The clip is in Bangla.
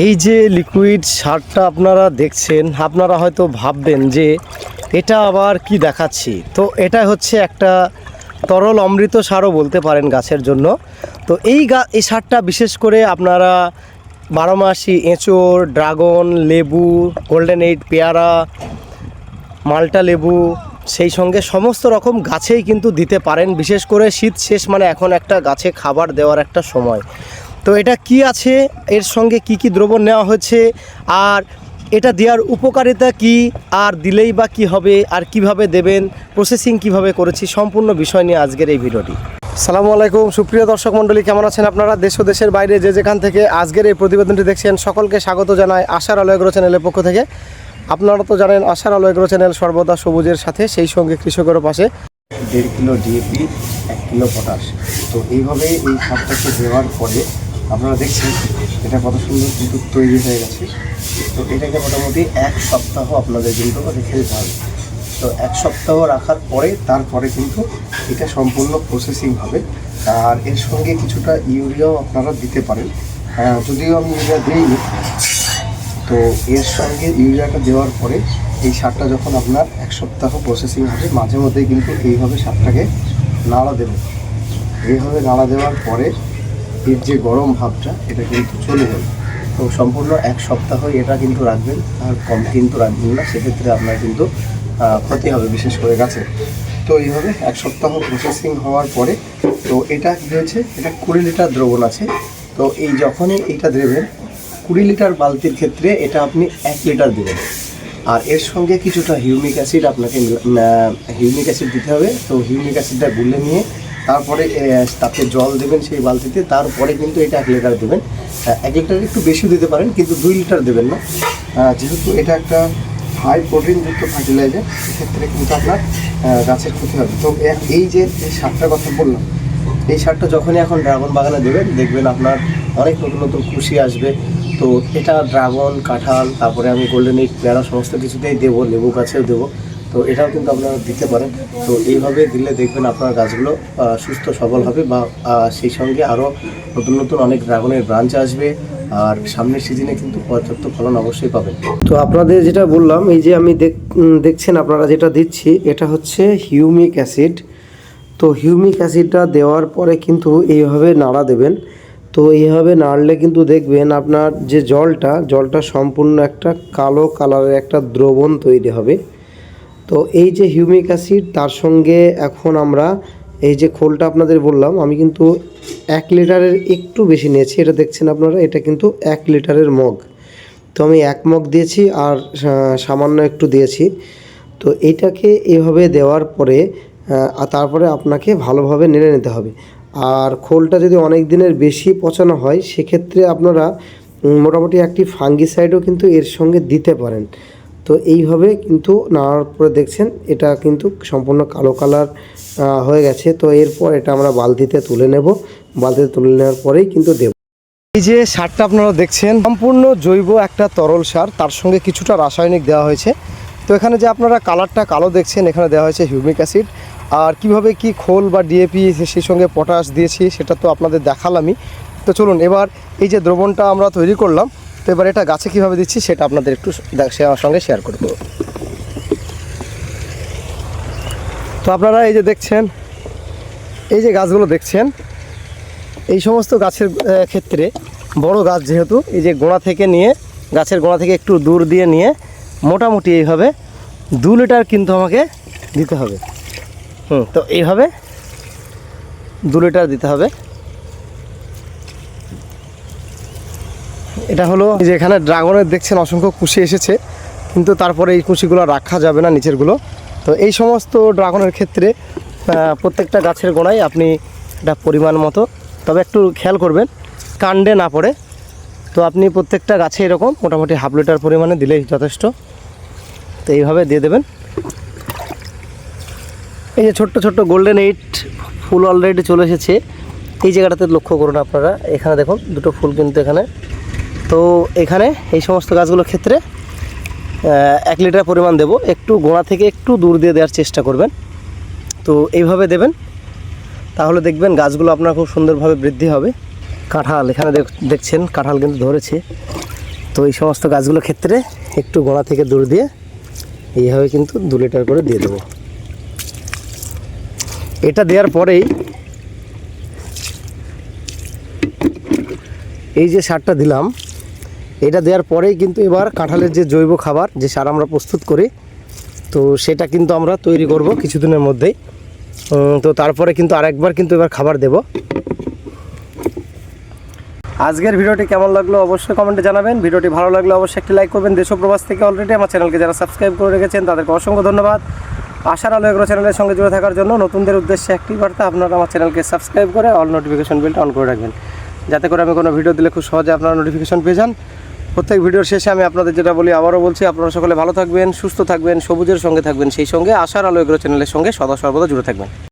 এই যে লিকুইড সারটা আপনারা দেখছেন, আপনারা হয়তো ভাববেন যে এটা আবার কি দেখাচ্ছি। তো এটা হচ্ছে একটা তরল অমৃত সারও বলতে পারেন গাছের জন্য। তো এই সারটা বিশেষ করে আপনারা বারোমাসি এঁচোড়, ড্রাগন, লেবু, গোল্ডেন এইট, পেয়ারা, মাল্টা লেবু, সেই সঙ্গে সমস্ত রকম গাছেই কিন্তু দিতে পারেন। বিশেষ করে শীত শেষ মানে এখন একটা গাছে খাবার দেওয়ার একটা সময়। তো এটা কি আছে, এর সঙ্গে কি কি দ্রবণ নেওয়া হয়েছে, আর এটা দেওয়ার উপকারিতা কি, আর দিলেই বা কি হবে, আর কিভাবে দেবেন, প্রসেসিং কিভাবে করেছি, সম্পূর্ণ বিষয় নিয়ে আজকের এই ভিডিওটি। আসসালামু আলাইকুম সুপ্রিয় দর্শক মণ্ডলী, কেমন আছেন আপনারা? দেশ ও দেশের বাইরে যে যেখান থেকে আজকের এই প্রতিবেদনটি দেখছেন সকলকে স্বাগত জানাই আশার আলো এগ্রো চ্যানেলের পক্ষ থেকে। আপনারা তো জানেন আশার আলো এগ্রো চ্যানেল সর্বদা সবুজের সাথে, সেই সঙ্গে কৃষকের পাশে। 1.5 কিলো ডিএপি, 1 কিলো পটাশ। তো এইভাবে এই সারটাকে দেওয়ার পরে আপনারা দেখছেন এটা কত সুন্দর কিন্তু তৈরি হয়ে গেছে। তো এটাকে মোটামুটি 1 সপ্তাহ আপনাদের কিন্তু রেখে দিতে হবে। তো 1 সপ্তাহ রাখার পরে তারপরে কিন্তু এটা সম্পূর্ণ প্রসেসিং হবে। আর এর সঙ্গে কিছুটা ইউরিয়াও আপনারা দিতে পারেন, যদিও আমি ইউরিয়া দিইনি। তো এর সঙ্গে ইউরিয়াটা দেওয়ার পরে এই সারটা যখন আপনার 1 সপ্তাহ প্রসেসিং হবে, মাঝে মধ্যেই কিন্তু এইভাবে সারটাকে নাড়া দেবেন। এইভাবে নাড়া দেওয়ার পরে এর যে গরম ভাবটা এটা কিন্তু চলে যাবে। তো সম্পূর্ণ 1 সপ্তাহ এটা কিন্তু রাখবেন, আর কম কিন্তু রাখবেন না, সেক্ষেত্রে আপনার কিন্তু ক্ষতি হবে বিশেষ করে গাছে। তো এইভাবে 1 সপ্তাহ প্রসেসিং হওয়ার পরে তো এটা কী হয়েছে, এটা 20 লিটার দ্রবণ আছে। তো এই যখনই এইটা দেবেন 20 লিটার বালতির ক্ষেত্রে এটা আপনি 1 লিটার দেবেন। আর এর সঙ্গে কিছুটা হিউমিক অ্যাসিড আপনাকে হিউমিক অ্যাসিড দিতে হবে। তো হিউমিক অ্যাসিডটা গুলে নিয়ে তারপরে তাতে জল দেবেন সেই বালতিতে, তারপরে কিন্তু এটা 1 লিটার দেবেন। 1 লিটার একটু বেশি দিতে পারেন, কিন্তু 2 লিটার দেবেন না, যেহেতু এটা একটা হাই প্রোটিনযুক্ত ফার্টিলাইজার, সেক্ষেত্রে কিন্তু আপনার গাছের ক্ষতি হবে। তো এই যে সারটার কথা বললাম, এই সারটা যখনই এখন ড্রাগন বাগানে দেবেন, দেখবেন আপনার অনেক নতুন নতুন খুশি আসবে। তো এটা ড্রাগন, কাঁঠাল, তারপরে আমি গোল্ডেন এইট, পেয়ারা সমস্ত কিছুতেই দেবো, লেবু গাছেও দেবো। তো এটাও কিন্তু আপনারা দিতে পারেন। তো এইভাবে দিলে দেখবেন আপনার গাছগুলো সুস্থ সবল হবে, বা সেই সঙ্গে আরও নতুন নতুন অনেক ড্রাগনের ব্রাঞ্চ আসবে, আর সামনের সিজনে কিন্তু পর্যাপ্ত ফলন অবশ্যই পাবেন। তো আপনাদের যেটা বললাম, এই যে আমি দেখছেন আপনারা যেটা দিচ্ছি, এটা হচ্ছে হিউমিক অ্যাসিড। তো হিউমিক অ্যাসিডটা দেওয়ার পরে কিন্তু এইভাবে নাড়া দেবেন। তো এইভাবে নাড়লে কিন্তু দেখবেন আপনার যে জলটা সম্পূর্ণ একটা কালো কালারের একটা দ্রবণ তৈরি হবে। তো এই যে হিউমিক অ্যাসিড, তার সঙ্গে এখন আমরা এই যে খোলটা আপনাদের বললাম, আমি কিন্তু 1 লিটারের একটু বেশি নিয়েছি। এটা দেখছেন আপনারা, এটা কিন্তু 1 লিটারের মগ। তো আমি 1 মগ দিয়েছি আর সামান্য একটু দিয়েছি। তো এইটাকে এভাবে দেওয়ার পরে তারপরে আপনাকে ভালোভাবে নেড়ে নিতে হবে। আর খোলটা যদি অনেক দিনের বেশি পচানো হয়, সেক্ষেত্রে আপনারা মোটামুটি একটি ফাঙ্গিসাইডও কিন্তু এর সঙ্গে দিতে পারেন। তো এইভাবে কিন্তু নাড়ার পরে দেখছেন এটা কিন্তু সম্পূর্ণ কালো কালার হয়ে গেছে। তো এরপর এটা আমরা বালতিতে তুলে নেব। বালতিতে তুলে নেওয়ার পরেই কিন্তু দেব। এই যে সারটা আপনারা দেখছেন সম্পূর্ণ জৈব একটা তরল সার, তার সঙ্গে কিছুটা রাসায়নিক দেওয়া হয়েছে। তো এখানে যে আপনারা কালারটা কালো দেখছেন, এখানে দেওয়া হয়েছে হিউমিক অ্যাসিড। আর কিভাবে কি খোল বা ডিএপি সেই সঙ্গে পটাশ দিয়েছি সেটা তো আপনাদের দেখালামই। তো চলুন এবার এই যে দ্রবণটা আমরা তৈরি করলাম, তো এবার এটা গাছে কীভাবে দিচ্ছি সেটা আপনাদের একটু আমার সঙ্গে শেয়ার করব। তো আপনারা এই যে দেখছেন, এই যে গাছগুলো দেখছেন, এই সমস্ত গাছের ক্ষেত্রে বড় গাছ যেহেতু, এই যে গোড়া থেকে নিয়ে, গাছের গোড়া থেকে একটু দূর দিয়ে নিয়ে মোটামুটি এইভাবে 2 লিটার কিন্তু আমাকে দিতে হবে। তো এইভাবে 2 লিটার দিতে হবে। এটা হলো যে এখানে ড্রাগনের দেখছেন অসংখ্য কুশি এসেছে, কিন্তু তারপরে এই কুশিগুলো রাখা যাবে না নিচেরগুলো। তো এই সমস্ত ড্রাগনের ক্ষেত্রে প্রত্যেকটা গাছের গোড়ায় আপনি এটা পরিমাণ মতো, তবে একটু খেয়াল করবেন কাণ্ডে না পড়ে। তো আপনি প্রত্যেকটা গাছে এরকম মোটামুটি 1/2 লিটার পরিমাণে দিলেই যথেষ্ট। তো এইভাবে দিয়ে দেবেন। এই যে ছোট্ট ছোট্ট গোল্ডেন এইট ফুল অলরেডি চলে এসেছে। এই জায়গাটাতে লক্ষ্য করুন আপনারা, এখানে দেখুন 2টো ফুল কিন্তু এখানে। তো এখানে এই সমস্ত গাছগুলোর ক্ষেত্রে 1 লিটার পরিমাণ দেব। একটু গোড়া থেকে একটু দূর দিয়ে দেওয়ার চেষ্টা করবেন। তো এইভাবে দেবেন, তাহলে দেখবেন গাছগুলো আপনার খুব সুন্দরভাবে বৃদ্ধি হবে। কাঁঠাল এখানে দেখছেন, কাঁঠাল কিন্তু ধরেছে। তো এই সমস্ত গাছগুলোর ক্ষেত্রে একটু গোড়া থেকে দূর দিয়ে এইভাবে কিন্তু 2 লিটার করে দিয়ে দেবো। এটা দেওয়ার পরেই এই যে সারটা দিলাম, এটা দেওয়ার পরেই কিন্তু এবার কাঁঠালের যে জৈব খাবার যে সার আমরা প্রস্তুত করি, তো সেটা কিন্তু আমরা তৈরি করব কিছুদিনের মধ্যেই। তো তারপরে কিন্তু আরেকবার কিন্তু এবার খাবার দেব। আজকের ভিডিওটি কেমন লাগলো অবশ্যই কমেন্টে জানাবেন। ভিডিওটি ভালো লাগলে অবশ্যই একটি লাইক করবেন। দেশ ও প্রবাস থেকে অলরেডি আমার চ্যানেলকে যারা সাবস্ক্রাইব করে রেখেছেন তাদেরকে অসংখ্য ধন্যবাদ। আশার আলো এগ্রো চ্যানেলের সঙ্গে জুড়ে থাকার জন্য নতুনদের উদ্দেশ্যে একটি বার্তা, আপনারা আমার চ্যানেলকে সাবস্ক্রাইব করে অল নোটিফিকেশন বেলটা অন করে রাখবেন, যাতে করে আমি কোনো ভিডিও দিলে খুব সহজে আপনারা নোটিফিকেশন পেয়ে যান। প্রত্যেক ভিডিওর শেষে আমি আপনাদের যেটা বলি আবারও বলছি, আপনারা সকলে ভালো থাকবেন, সুস্থ থাকবেন, সবুজের সঙ্গে থাকবেন, সেই সঙ্গে আশার আলো এগ্রো চ্যানেলের সঙ্গে সদা সর্বদা জুড়ে থাকবেন।